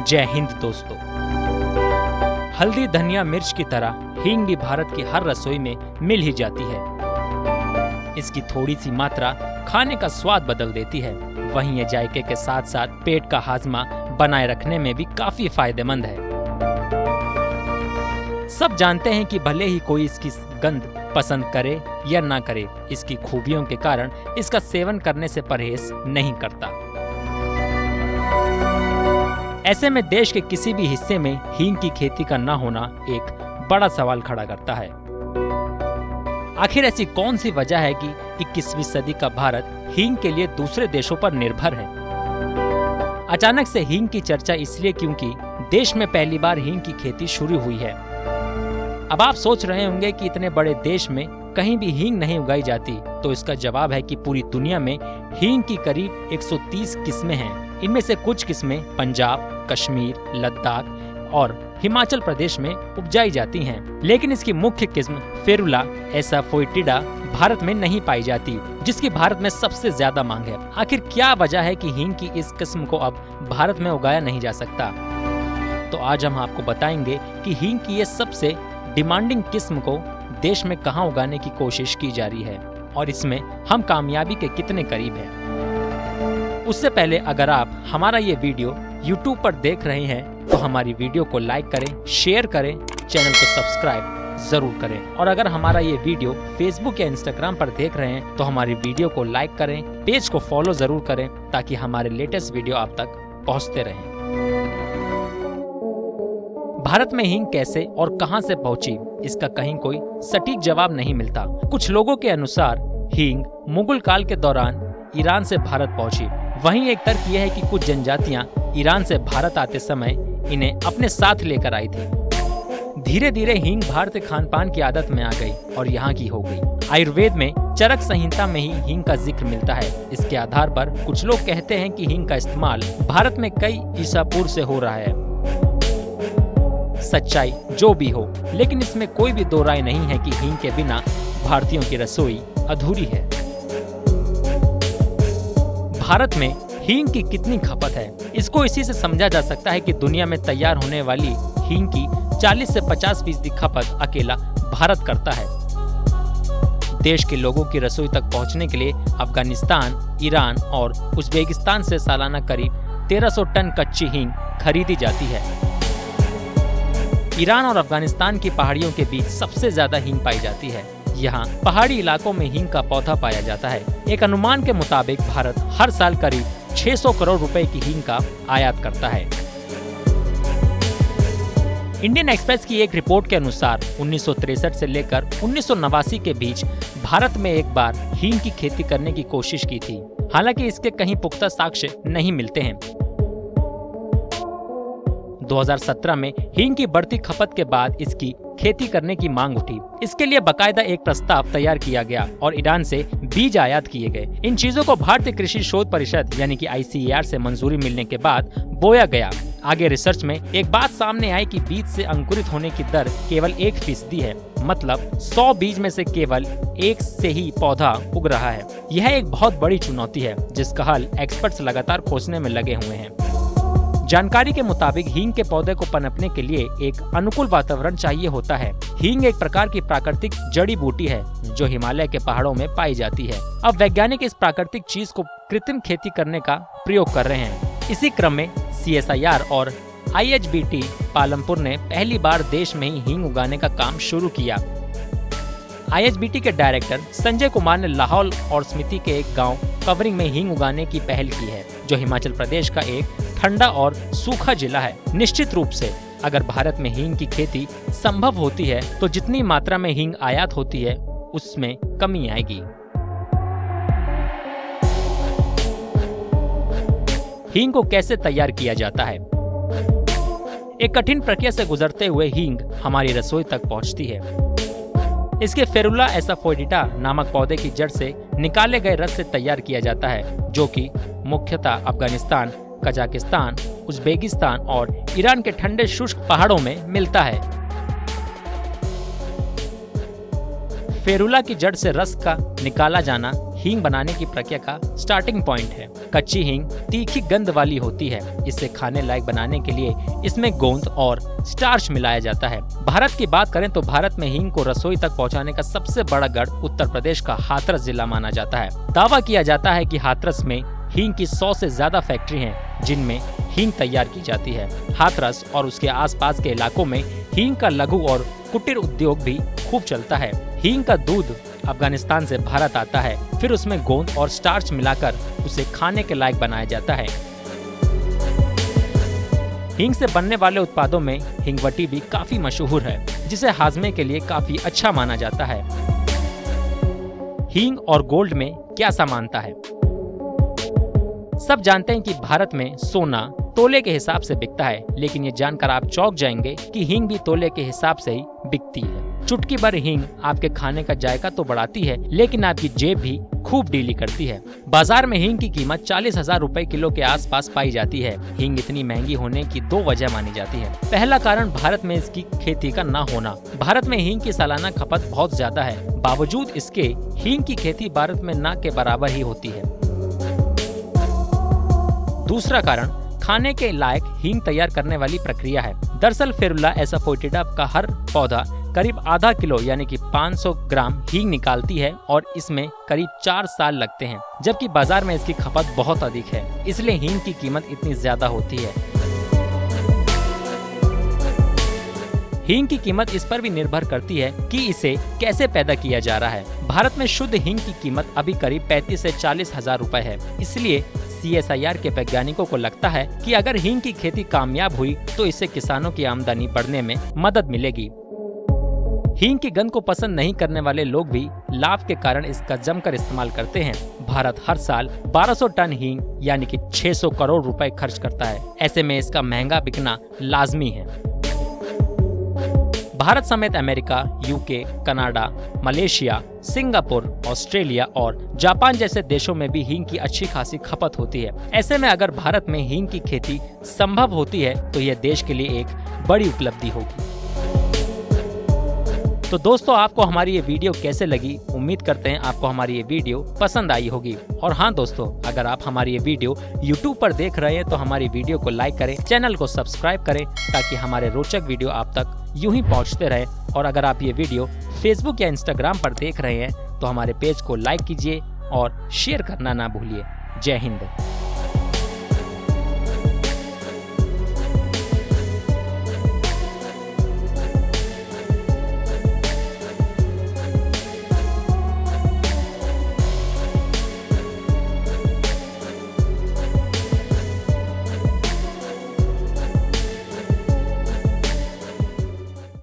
जय हिंद दोस्तों। हल्दी, धनिया, मिर्च की तरह हींग भी भारत की हर रसोई में मिल ही जाती है। इसकी थोड़ी सी मात्रा खाने का स्वाद बदल देती है। वहीं ये जायके के साथ साथ पेट का हाजमा बनाए रखने में भी काफी फायदेमंद है। सब जानते हैं कि भले ही कोई इसकी गंध पसंद करे या ना करे, इसकी खूबियों के कारण इसका सेवन करने से परहेज नहीं करता। ऐसे में देश के किसी भी हिस्से में हींग की खेती का न होना एक बड़ा सवाल खड़ा करता है। आखिर ऐसी कौन सी वजह है कि 21वीं सदी का भारत हींग के लिए दूसरे देशों पर निर्भर है? अचानक से हींग की चर्चा इसलिए क्योंकि देश में पहली बार हींग की खेती शुरू हुई है। अब आप सोच रहे होंगे कि इतने बड़े देश में कहीं भी हींग नहीं उगाई जाती, तो इसका जवाब है कि पूरी दुनिया में हींग की करीब 130 किस्में हैं। इनमें से कुछ किस्में पंजाब, कश्मीर, लद्दाख और हिमाचल प्रदेश में उपजाई जाती हैं। लेकिन इसकी मुख्य किस्म फेरुला एसाफोइटिडा भारत में नहीं पाई जाती, जिसकी भारत में सबसे ज्यादा मांग है। आखिर क्या वजह है कि हींग की इस किस्म को अब भारत में उगाया नहीं जा सकता? तो आज हम आपको बताएंगे कि हींग की ये सबसे डिमांडिंग किस्म को देश में कहां उगाने की कोशिश की जा रही है और इसमें हम कामयाबी के कितने करीब हैं। उससे पहले अगर आप हमारा ये वीडियो YouTube पर देख रहे हैं तो हमारी वीडियो को लाइक करें, शेयर करें, चैनल को सब्सक्राइब जरूर करें। और अगर हमारा ये वीडियो Facebook या Instagram पर देख रहे हैं तो हमारी वीडियो को लाइक करें, पेज को फॉलो जरूर करें ताकि हमारे लेटेस्ट वीडियो आप तक पहुँचते रहें। भारत में हींग कैसे और कहां से पहुंची, इसका कहीं कोई सटीक जवाब नहीं मिलता। कुछ लोगों के अनुसार हींग मुगल काल के दौरान ईरान से भारत पहुंची। वहीं एक तर्क यह है कि कुछ जनजातियां ईरान से भारत आते समय इन्हें अपने साथ लेकर आई थी। धीरे धीरे हींग भारतीय खान पान की आदत में आ गई और यहाँ की हो गई। आयुर्वेद में चरक संहिता में ही हींग का जिक्र मिलता है। इसके आधार पर कुछ लोग कहते हैं कि हींग का इस्तेमाल भारत में कई ईसा पूर्व से हो रहा है। सच्चाई जो भी हो, लेकिन इसमें कोई भी दो राय नहीं है कि हींग के बिना भारतीयों की रसोई अधूरी है। भारत में हींग की कितनी खपत है, इसको इसी से समझा जा सकता है कि दुनिया में तैयार होने वाली हींग की 40 से 50% खपत अकेला भारत करता है। देश के लोगों की रसोई तक पहुंचने के लिए अफगानिस्तान, ईरान और उज्बेकिस्तान से सालाना करीब 1300 टन कच्ची हींग खरीदी जाती है। ईरान और अफगानिस्तान की पहाड़ियों के बीच सबसे ज्यादा हींग पाई जाती है। यहाँ पहाड़ी इलाकों में हींग का पौधा पाया जाता है। एक अनुमान के मुताबिक भारत हर साल करीब 600 करोड़ रुपए की हींग का आयात करता है। इंडियन एक्सप्रेस की एक रिपोर्ट के अनुसार 1963 से लेकर 1989 के बीच भारत में एक बार हींग की खेती करने की कोशिश की थी। हालांकि इसके कहीं पुख्ता साक्ष्य नहीं मिलते हैं। 2017 में हींग की बढ़ती खपत के बाद इसकी खेती करने की मांग उठी। इसके लिए बकायदा एक प्रस्ताव तैयार किया गया और ईरान से बीज आयात किए गए। इन चीजों को भारतीय कृषि शोध परिषद यानी कि ICAR से मंजूरी मिलने के बाद बोया गया। आगे रिसर्च में एक बात सामने आई कि बीज से अंकुरित होने की दर केवल 1% है। मतलब 100 बीज में से केवल 1 से ही पौधा उग रहा है। यह एक बहुत बड़ी चुनौती है जिसका हल एक्सपर्ट्स लगातार खोजने में लगे हुए हैं। जानकारी के मुताबिक हींग के पौधे को पनपने के लिए एक अनुकूल वातावरण चाहिए होता है। हींग एक प्रकार की प्राकृतिक जड़ी बूटी है जो हिमालय के पहाड़ों में पाई जाती है। अब वैज्ञानिक इस प्राकृतिक चीज को कृत्रिम खेती करने का प्रयोग कर रहे हैं। इसी क्रम में CSIR और IHBT पालमपुर ने पहली बार देश में ही हींग उगाने का काम शुरू किया। IHBT के डायरेक्टर संजय कुमार ने लाहौल और स्पीति के एक गांव कवरिंग में हींग उगाने की पहल की है, जो हिमाचल प्रदेश का एक ठंडा और सूखा जिला है। निश्चित रूप से अगर भारत में हींग की खेती संभव होती है तो जितनी मात्रा में हींग आयात होती है उसमें कमी आएगी। हींग को कैसे तैयार किया जाता है? एक कठिन प्रक्रिया से गुजरते हुए हींग हमारी रसोई तक पहुंचती है। इसके फेरुला एसाफोइडिटा नामक पौधे की जड़ से निकाले गए रस से तैयार किया जाता है, जो कि मुख्यतः अफगानिस्तान, कजाकिस्तान, उज्बेकिस्तान और ईरान के ठंडे शुष्क पहाड़ों में मिलता है। फेरुला की जड़ से रस का निकाला जाना हींग बनाने की प्रक्रिया का स्टार्टिंग पॉइंट है। कच्ची हींग तीखी गंध वाली होती है। इसे खाने लायक बनाने के लिए इसमें गोंद और स्टार्च मिलाया जाता है। भारत की बात करें तो भारत में हींग को रसोई तक पहुंचाने का सबसे बड़ा गढ़ उत्तर प्रदेश का हाथरस जिला माना जाता है। दावा किया जाता है कि हाथरस में हींग की 100 से ज्यादा फैक्ट्री हैं जिनमें हींग तैयार की जाती है। हाथरस और उसके आसपास के इलाकों में हींग का लघु और कुटीर उद्योग भी खूब चलता है। हींग का दूध अफगानिस्तान से भारत आता है, फिर उसमें गोंद और स्टार्च मिलाकर उसे खाने के लायक बनाया जाता है। हींग से बनने वाले उत्पादों में हींगवटी भी काफी मशहूर है, जिसे हाजमे के लिए काफी अच्छा माना जाता है। हींग और गोल्ड में क्या समानता है? सब जानते हैं कि भारत में सोना तोले के हिसाब से बिकता है, लेकिन ये जानकर आप चौंक जाएंगे कि हींग भी तोले के हिसाब से ही बिकती है। चुटकी भर हींग आपके खाने का जायका तो बढ़ाती है, लेकिन आपकी जेब भी खूब ढीली करती है। बाजार में हींग की कीमत 40,000 रुपए किलो के आसपास पाई जाती है। हींग इतनी महंगी होने की 2 वजह मानी जाती है। पहला कारण भारत में इसकी खेती का ना होना। भारत में हींग की सालाना खपत बहुत ज्यादा है, बावजूद इसके हींग की खेती भारत में ना के बराबर ही होती है। दूसरा कारण खाने के लायक हींग तैयार करने वाली प्रक्रिया है। दरअसल फेरुला एसाफोइटिडा का हर पौधा करीब आधा किलो यानी कि 500 ग्राम हींग निकालती है और इसमें करीब 4 साल लगते हैं, जबकि बाजार में इसकी खपत बहुत अधिक है, इसलिए हींग की कीमत इतनी ज्यादा होती है। हींग की कीमत इस पर भी निर्भर करती है कि इसे कैसे पैदा किया जा रहा है। भारत में शुद्ध हींग की कीमत अभी करीब 35 से 40,000 रुपए है, इसलिए CSIR के वैज्ञानिकों को लगता है कि अगर हींग की खेती कामयाब हुई तो इससे किसानों की आमदनी बढ़ने में मदद मिलेगी। हींग की गंध को पसंद नहीं करने वाले लोग भी लाभ के कारण इसका जमकर इस्तेमाल करते हैं। भारत हर साल 1200 टन हींग यानी कि 600 करोड़ रुपए खर्च करता है। ऐसे में इसका महंगा बिकना लाजमी है। भारत समेत America, UK, Canada, Malaysia, Singapore, Australia और जापान जैसे देशों में भी हींग की अच्छी खासी खपत होती है। ऐसे में अगर भारत में हींग की खेती संभव होती है तो यह देश के लिए एक बड़ी उपलब्धि होगी। तो दोस्तों, आपको हमारी ये वीडियो कैसे लगी? उम्मीद करते हैं आपको हमारी ये वीडियो पसंद आई होगी। और हाँ दोस्तों, अगर आप हमारी ये वीडियो YouTube पर देख रहे हैं तो हमारी वीडियो को लाइक करें, चैनल को सब्सक्राइब करें ताकि हमारे रोचक वीडियो आप तक यूं ही पहुंचते रहे। और अगर आप ये वीडियो Facebook या Instagram पर देख रहे हैं तो हमारे पेज को लाइक कीजिए और शेयर करना ना भूलिए। जय हिंद।